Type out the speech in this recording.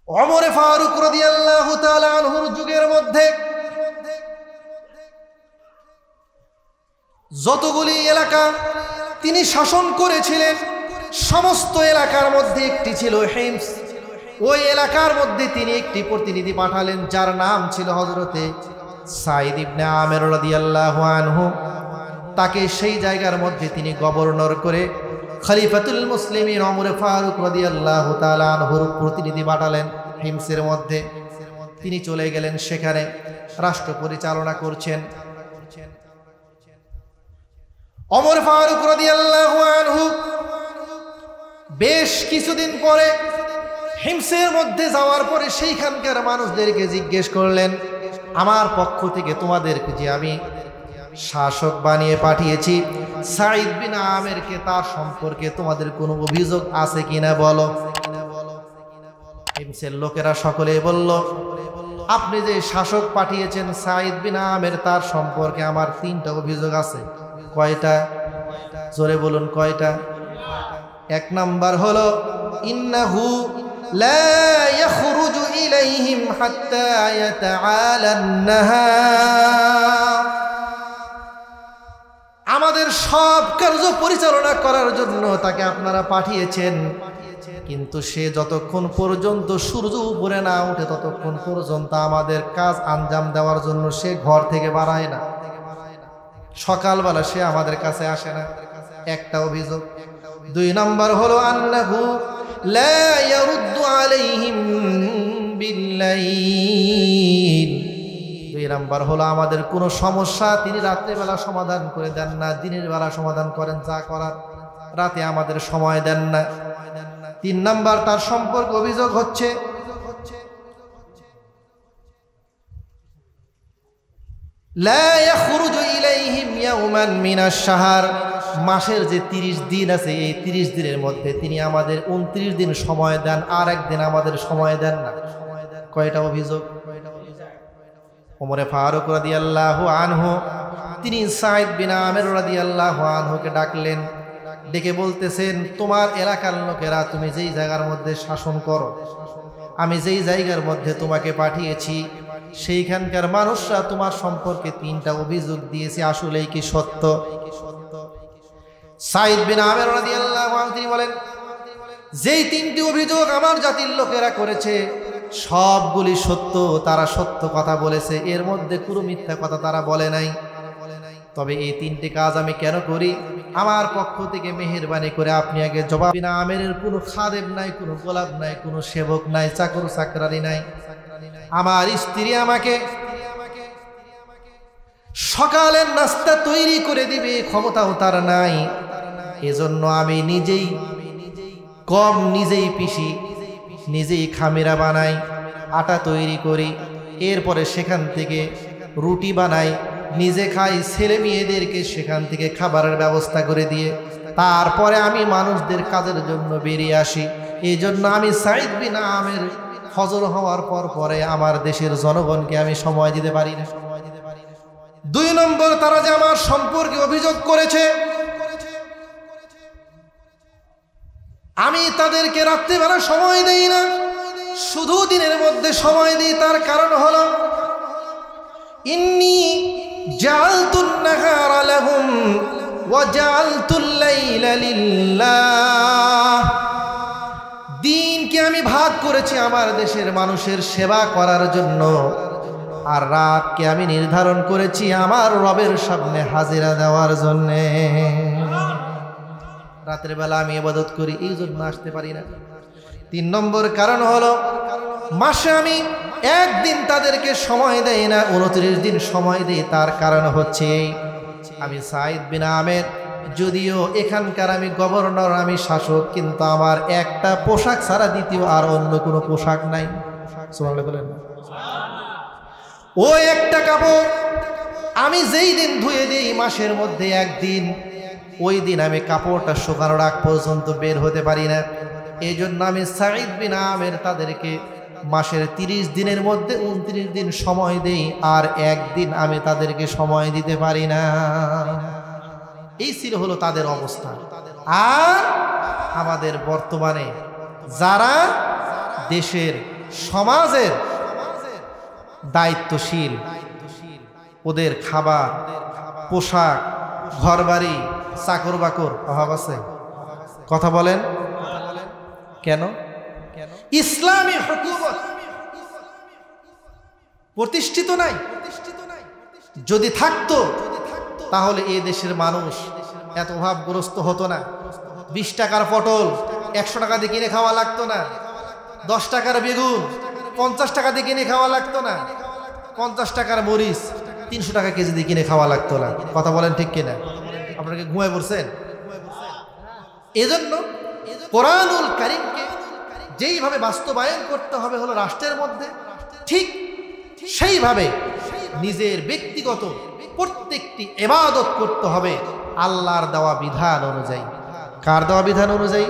ওমর ফারুক রাদিয়াল্লাহু তাআলা আনহুর যুগের মধ্যে যতগুলি এলাকা তিনি শাসন করেছিলেন, সমস্ত এলাকার মধ্যে একটি ছিল হিমস। ওই এলাকার মধ্যে তিনি একটি প্রতিনিধি পাঠালেন, যার নাম ছিল হযরতে সাঈদ ইবনে আমের রাদিয়াল্লাহু আনহু। তাকে সেই জায়গার মধ্যে তিনি গভর্নর করে খলিফাতুল মুসলিমিন ওমর ফারুক রাদিয়াল্লাহু তাআলা আনহুর প্রতিনিধি পাঠালেন হিমসের মধ্যে। তিনি চলে গেলেন, সেখানে রাষ্ট্র পরিচালনা করছেন। ওমর ফারুক রাদিয়াল্লাহু আনহু বেশ কিছুদিন পরে হিমসের মধ্যে যাওয়ার পরে সেইখানকার মানুষদেরকে জিজ্ঞেস করলেন, আমার পক্ষ থেকে তোমাদেরকে যে আমি শাসক বানিয়ে পাঠিয়েছি সাঈদ বিন আমেরকে, তার সম্পর্কে তোমাদের কোনো অভিযোগ আছে কিনা বলো। হিমসের লোকেরা সকলে বলল, আপনি যে শাসক পাঠিয়েছেন সাঈদ বিন আমের, তার সম্পর্কে আমার 3টা অভিযোগ আছে। কয়টা? জোরে বলুন, কয়টা? 1 নাম্বার হলো ইন্নাহু লা ইয়াখরুজু ইলাইহিম হাত্তা ইয়াতাআলান্নাহা, আমাদের সব কার্য পরিচালনা করার জন্য তাকে আপনারা পাঠিয়েছেন, কিন্তু সে যতক্ষণ পর্যন্ত সূর্য উপরে না ওঠে ততক্ষণ পর্যন্ত আমাদের কাজ আঞ্জাম দেওয়ার জন্য সে ঘর থেকে বেরোয় না। সকালবেলা সে আমাদের কাছে আসে না, একটা অভিযোগ। 2 নাম্বার হলো আন্নাহু লা ইয়ারুদ্দু আলাইহিম বিল্লাইল, 2 নাম্বার হলো আমাদের কোনো সমস্যা তিনি রাত্রেবেলা সমাধান করে দেন না, দিনের বেলা সমাধান করেন যা করার, রাতে আমাদের সময় দেন না। 3 নাম্বার তার সম্পর্কে অভিযোগ হচ্ছে লা ইয়াখরুজু ইলাইহিম ইয়াওমান মিনাশ শাহর, মাসের যে 30 দিন আছে এই 30 দিনের মধ্যে তিনি আমাদের 29 দিন সময় দেন, আর একদিন আমাদের সময় দেন না। কয়টা অভিযোগ? ওমর ফারুক রাদিয়াল্লাহু আনহু তিনি সাঈদ বিন আমের রাদিয়াল্লাহু আনহুকে ডাকলেন, ডেকে বলতেছেন, তোমার এলাকার লোকেরা তুমি যেই জায়গার মধ্যে শাসন করো, আমি যেই জায়গার মধ্যে তোমাকে পাঠিয়েছি সেইখানকার মানুষরা তোমার সম্পর্কে 3টা অভিযোগ দিয়েছে, আসলেই কি সত্য? সাঈদ বিন আমের রাদিয়াল্লাহু আনহু তিনি বলেন, যেই 3টি অভিযোগ আমার জাতির লোকেরা করেছে সবগুলি সত্য, তারা সত্য কথা বলেছে, এর মধ্যে কোনো মিথ্যা কথা তারা বলে নাই। তবে এই 3টি কাজ আমি কেন করি, আমার পক্ষ থেকে মেহেরবানি করে আপনি আগে জবাব দিন। আমেরের কোনো খাদেম নাই, কোনো গোলাম নাই, কোনো সেবক নাই, চাকর চাকরানি নাই। আমার স্ত্রী আমাকে সকালের নাস্তা তৈরি করে দিবে ক্ষমতাও তার নাই, এজন্য আমি নিজেই কম নিজেই পিষি, নিজেই খামিরা বানাই, আটা তৈরি করি, এরপরে সেখান থেকে রুটি বানাই, নিজে খাই, ছেলে মেয়েদেরকে সেখান থেকে খাবারের ব্যবস্থা করে দিয়ে তারপরে আমি মানুষদের কাজের জন্য বেরিয়ে আসি। এই জন্য আমি সাঈদ বিন আমের ফজর হওয়ার পর পরে আমার দেশের জনগণকে আমি সময় দিতে পারি না। 2 নম্বর, তারা যে আমার সম্পর্কে অভিযোগ করেছে, আমি তাদেরকে রাত্রিবেলা সময় দেই না, শুধু দিনের মধ্যে সময় দিই। তার কারণ হলো ইন্নী জাআলতুন নাহারা লাহুম ওয়া জাআলতুল লাইলা লিল্লাহ, দিনকে আমি ভাগ করেছি আমার দেশের মানুষের সেবা করার জন্য, আর রাতকে আমি নির্ধারণ করেছি আমার রবের সামনে হাজিরা দেওয়ার জন্য। রাতের বেলা আমি ইবাদত করি, এই জন্য আসতে পারি না। 3 নম্বর কারণ হলো মাসে আমি একদিন তাদেরকে সময় দেই না, 29 দিন সময় দেই। তার কারণ হচ্ছে আমি সাঈদ বিন আমের, যদিও এখানকার আমি গভর্নর, আমি শাসক, কিন্তু আমার একটা পোশাক ছাড়া দ্বিতীয় আর অন্য কোনো পোশাক নাই। সুবহানাল্লাহ বলেন। ও একটা কাপড় আমি যেই দিন ধুয়ে দিই মাসের মধ্যে একদিন, ওই দিন আমি কাপড়টা শুকানোর আগ পর্যন্ত বের হতে পারি না। এই জন্য আমি সাঈদ বিন আমের তাদেরকে মাসের 30 দিনের মধ্যে 29 দিন সময় দেই, আর একদিন আমি তাদেরকে সময় দিতে পারি না। এই ছিল হলো তাদের অবস্থা। আর আমাদের বর্তমানে যারা দেশের সমাজের দায়িত্বশীল, ওদের খাবার, পোশাক, ঘরবাড়ি, চাকর বাকর অভাব আছে? কথা বলেন কেন? ইসলামী হুকুমত প্রতিষ্ঠিত নাই। যদি থাকতো তাহলে এই দেশের মানুষ এত অভাবগ্রস্ত হতো না। 20 টাকার পটল 100 টাকা দিয়ে কিনে খাওয়া লাগতো না। 10 টাকার বেগুন 50 টাকা দিয়ে কিনে খাওয়া লাগতো না। 50 টাকার মরিচ 300 টাকা কেজি দিয়ে কিনে খাওয়া লাগতো না। কথা বলেন ঠিক কিনা? আপনাকে ঘুমায় পড়ছেন? এজন্য কোরআনুল কারীমকে যেইভাবে বাস্তবায়ন করতে হবে হলো রাষ্ট্রের মধ্যে, ঠিক সেইভাবে নিজের ব্যক্তিগত প্রত্যেকটি ইবাদত করতে হবে আল্লাহর দেওয়া বিধান অনুযায়ী। কার দেওয়া বিধান অনুযায়ী?